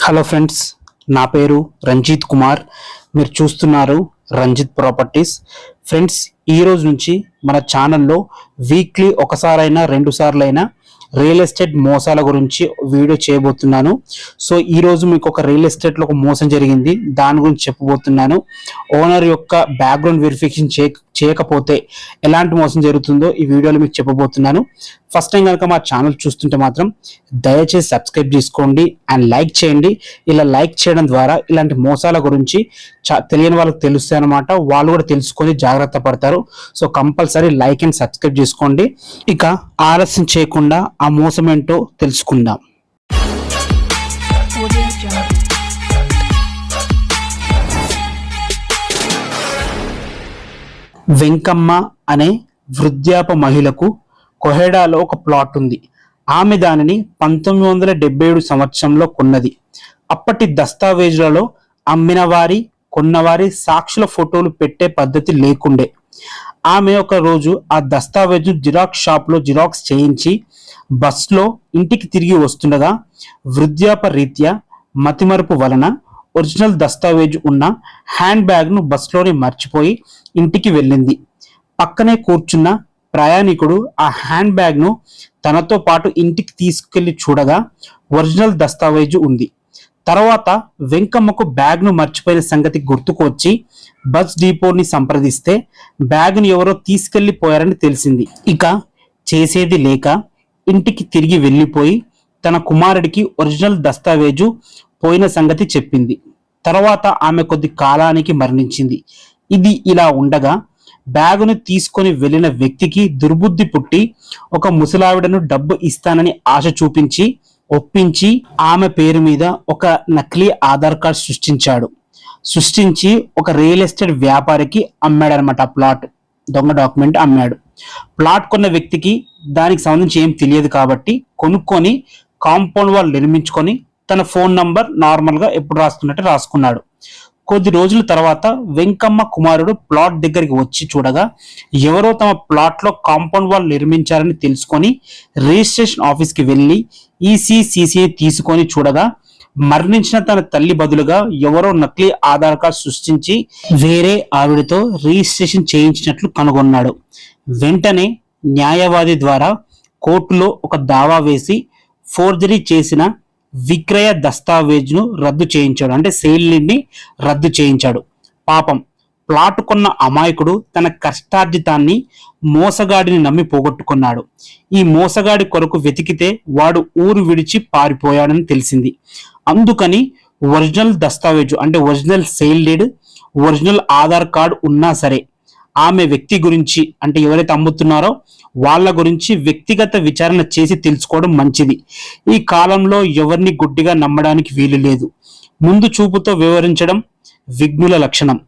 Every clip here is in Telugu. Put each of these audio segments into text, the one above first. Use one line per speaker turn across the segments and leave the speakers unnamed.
హలో ఫ్రెండ్స్, నా పేరు రంజిత్ కుమార్. మీరు చూస్తున్నారు రంజిత్ ప్రాపర్టీస్. ఫ్రెండ్స్, ఈ రోజు నుంచి మన ఛానల్లో వీక్లీ ఒకసారైనా రెండు సార్లైనా రియల్ ఎస్టేట్ మోసాల గురించి వీడియో చేయబోతున్నాను. సో ఈ రోజు మీకు ఒక రియల్ ఎస్టేట్లో ఒక మోసం జరిగింది, దాని గురించి చెప్పబోతున్నాను. ఓనర్ యొక్క బ్యాక్గ్రౌండ్ వెరిఫికేషన్ చేయకపోతే ఎలాంటి మోసం జరుగుతుందో ఈ వీడియోలో మీకు చెప్పబోతున్నాను. ఫస్ట్ టైం కనుక మా ఛానల్ చూస్తుంటే మాత్రం దయచేసి సబ్స్క్రైబ్ చేసుకోండి అండ్ లైక్ చేయండి. ఇలా లైక్ చేయడం ద్వారా ఇలాంటి మోసాల గురించి తెలియని వాళ్ళకి తెలుస్తాయి అన్నమాట. వాళ్ళు కూడా తెలుసుకొని జాగ్రత్త పడతారు. So compulsory like and subscribe చేసుకోండి. ఇక ఆలస్యం చేయకుండా ఆ మోసం ఏంటో తెలుసుకుందాం. వెంకమ్మ అనే వృద్ధాప మహిళకు కొహెడాలో ఒక ప్లాట్ ఉంది. ఆమె దానిని 1977 సంవత్సరంలో కొన్నది. అప్పటి దస్తావేజులలో అమ్మిన వారి కొన్నవారి సాక్షుల ఫోటోలు పెట్టే పద్ధతి లేకుండే. ఆమె ఒక రోజు ఆ దస్తావేజు జిరాక్స్ షాప్లో జిరాక్స్ చేయించి బస్లో ఇంటికి తిరిగి వస్తుండగా వృద్ధాప రీత్యా మతిమరుపు వలన ఒరిజినల్ దస్తావేజు ఉన్న హ్యాండ్ బ్యాగ్ను బస్లోనే మర్చిపోయి ఇంటికి వెళ్ళింది. పక్కనే కూర్చున్న ప్రయాణికుడు ఆ హ్యాండ్ బ్యాగ్ను తనతో పాటు ఇంటికి తీసుకెళ్లి చూడగా ఒరిజినల్ దస్తావేజు ఉంది. తర్వాత వెంకమ్మకు బ్యాగ్ను మర్చిపోయిన సంగతి గుర్తుకు వచ్చి బస్ డిపోని సంప్రదిస్తే బ్యాగ్ను ఎవరో తీసుకెళ్లిపోయారని తెలిసింది. ఇక చేసేది లేక ఇంటికి తిరిగి వెళ్ళిపోయి తన కుమారుడికి ఒరిజినల్ దస్తావేజు పోయిన సంగతి చెప్పింది. తర్వాత ఆమె కొద్ది కాలానికి మరణించింది. ఇది ఇలా ఉండగా బ్యాగును తీసుకొని వెళ్ళిన వ్యక్తికి దుర్బుద్ధి పుట్టి ఒక ముసలావిడను డబ్బు ఇస్తానని ఆశ చూపించి ఒప్పించి ఆమె పేరు మీద ఒక నకిలీ ఆధార్ కార్డ్ సృష్టించి ఒక రియల్ ఎస్టేట్ వ్యాపారికి అమ్మాడనమాట. ప్లాట్ దొంగ డాక్యుమెంట్ అమ్మాడు. ప్లాట్ కొన్న వ్యక్తికి దానికి సంబంధించి ఏం తెలియదు కాబట్టి కొనుక్కొని కాంపౌండ్ వాల్ నిర్మించుకొని తన ఫోన్ నంబర్ నార్మల్గా ఎప్పుడు రాసుకున్నట్టు రాసుకున్నాడు. కొద్ది రోజుల తర్వాత వెంకమ్మ కుమారుడు ప్లాట్ దగ్గరికి వచ్చి చూడగా ఎవరో తమ ప్లాట్లో కాంపౌండ్ వాల్ నిర్మించారని తెలుసుకొని రిజిస్ట్రేషన్ ఆఫీస్కి వెళ్ళి ఈసీసీసీ తీసుకొని చూడగా మరణించిన తన తల్లి బదులుగా ఎవరో నకిలీ ఆధార్ కార్డ్ సృష్టించి వేరే ఆవిడతో రిజిస్ట్రేషన్ చేయించినట్లు కనుగొన్నాడు. వెంటనే న్యాయవాది ద్వారా కోర్టులో ఒక దావా వేసి ఫోర్జరీ చేసిన విక్రయ దస్తావేజును రద్దు చేయించాడు. అంటే సేల్ ని రద్దు చేయించాడు. పాపం ప్లాట్ కొన్న అమాయకుడు తన కష్టార్జితాన్ని మోసగాడిని నమ్మి పోగొట్టుకున్నాడు. ఈ మోసగాడి కొరకు వెతికితే వాడు ఊరు విడిచి పారిపోయాడని తెలిసింది. అందుకని ఒరిజినల్ దస్తావేజు అంటే original sale deed, original Aadhaar card ఉన్నా సరే ఆమె వ్యక్తి గురించి అంటే ఎవరైతే అమ్ముతున్నారో వాళ్ళ గురించి వ్యక్తిగత విచారణ చేసి తెలుసుకోవడం మంచిది. ఈ కాలంలో ఎవరిని గుడ్డిగా నమ్మడానికి వీలు లేదు. ముందు చూపుతో వివరించడం విఘ్నుల లక్షణం.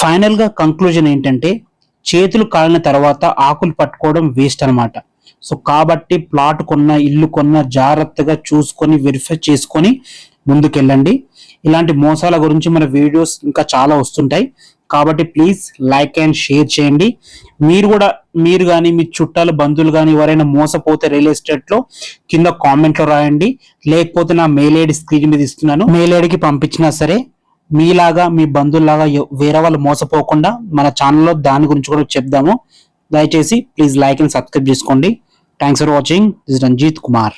ఫైనల్ గా కంక్లూజన్ ఏంటంటే చేతులు కాలిన తర్వాత ఆకులు పట్టుకోవడం వేస్ట్ అనమాట. సో కాబట్టి ప్లాట్ కొన్న ఇల్లు కొన్న జాగ్రత్తగా చూసుకొని వెరిఫై చేసుకొని ముందుకెళ్ళండి. ఇలాంటి మోసాల గురించి మన వీడియోస్ ఇంకా చాలా వస్తుంటాయి కాబట్టి ప్లీజ్ లైక్ అండ్ షేర్ చేయండి. మీరు కానీ మీ చుట్టాల బంధువులు కానీ ఎవరైనా మోసపోతే రియల్ ఎస్టేట్ లో కింద కామెంట్ లో రాయండి. లేకపోతే నా మెయిల్ ఐడి స్క్రీన్ మీద ఇస్తున్నాను, మెయిల్ ఐడికి పంపించినా సరే మీలాగా మీ బంధువులాగా వేరే వాళ్ళు మోసపోకుండా మన ఛానల్లో దాని గురించి కూడా చెప్దాము. దయచేసి ప్లీజ్ లైక్ అండ్ సబ్స్క్రైబ్ చేసుకోండి. Thanks for watching. This Ranjith Kumar.